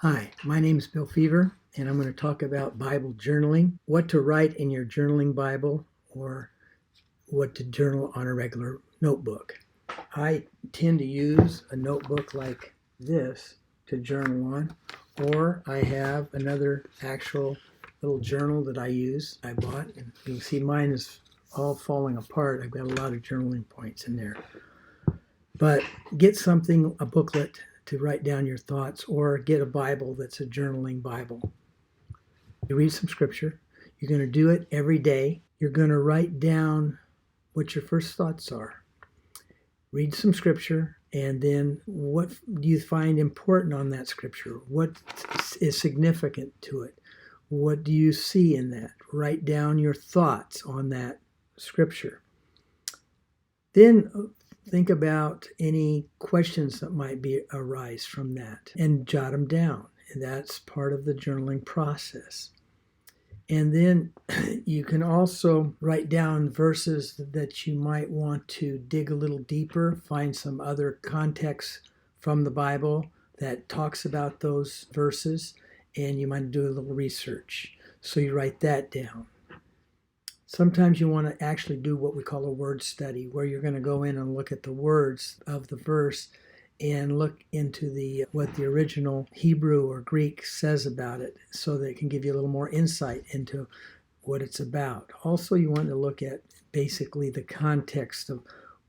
Hi, my name is Bill Feaver, and I'm going to talk about Bible journaling, what to write in your journaling Bible, or what to journal on a regular notebook. I tend to use a notebook like this to journal on, or I have another actual little journal that I use. I bought, and you can see mine is all falling apart. I've got a lot of journaling points in there. But get something, a booklet to write down your thoughts, or get a Bible that's a journaling Bible. You read some scripture. You're going to do it every day. You're going to write down what your first thoughts are. Read some scripture, and then what do you find important on that scripture? What is significant to it? What do you see in that? Write down your thoughts on that scripture. Then think about any questions that might arise from that and jot them down. And that's part of the journaling process. And then you can also write down verses that you might want to dig a little deeper, find some other context from the Bible that talks about those verses, and you might do a little research. So you write that down. Sometimes you want to actually do what we call a word study, where you're going to go in and look at the words of the verse and look into what the original Hebrew or Greek says about it, so that it can give you a little more insight into what it's about. Also, you want to look at basically the context of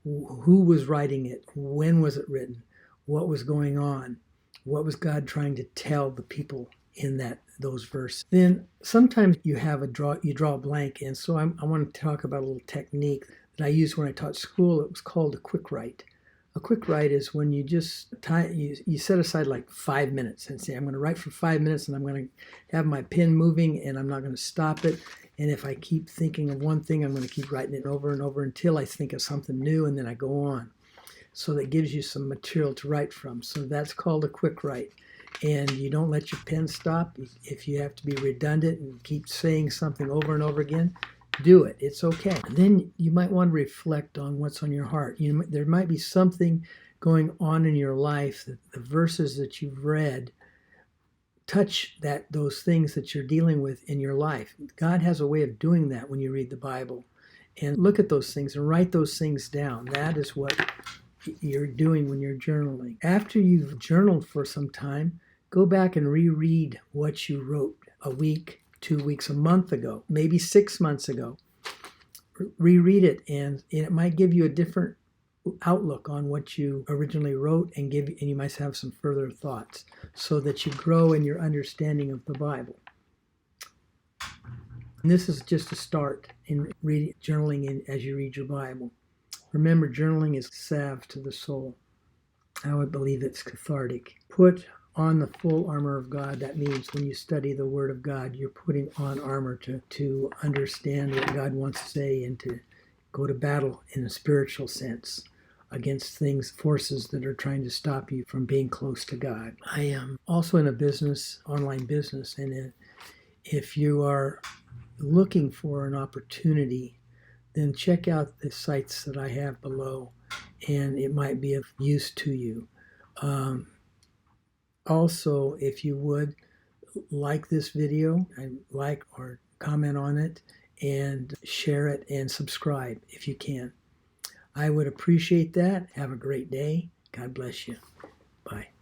who was writing it, when was it written, what was going on, what was God trying to tell the people in those verses. Then sometimes you draw a blank, and so I want to talk about a little technique that I used when I taught school. It was called a quickwrite. A quickwrite is when you just you set aside like 5 minutes and say, I'm going to write for 5 minutes, and I'm going to have my pen moving, and I'm not going to stop it. And if I keep thinking of one thing, I'm going to keep writing it over and over until I think of something new, and then I go on. So that gives you some material to write from. So that's called a quickwrite. And you don't let your pen stop. If you have to be redundant and keep saying something over and over again, do it. It's okay. And then you might want to reflect on what's on your heart. There might be something going on in your life that the verses that you've read touch those things that you're dealing with in your life. God has a way of doing that when you read the Bible. And look at those things and write those things down. That is what you're doing when you're journaling. After you've journaled for some time, go back and reread what you wrote a week, 2 weeks, a month ago, maybe 6 months ago. Reread it, and it might give you a different outlook on what you originally wrote, and you might have some further thoughts, so that you grow in your understanding of the Bible. And this is just a start in journaling as you read your Bible. Remember, journaling is salve to the soul. I would believe it's cathartic. Put on the full armor of God. That means when you study the Word of God, you're putting on armor to understand what God wants to say, and to go to battle in a spiritual sense against forces that are trying to stop you from being close to God. I am also in a online business, and if you are looking for an opportunity, then check out the sites that I have below, and it might be of use to you. Also, if you would like this video, and like or comment on it, and share it and subscribe if you can. I would appreciate that. Have a great day. God bless you. Bye.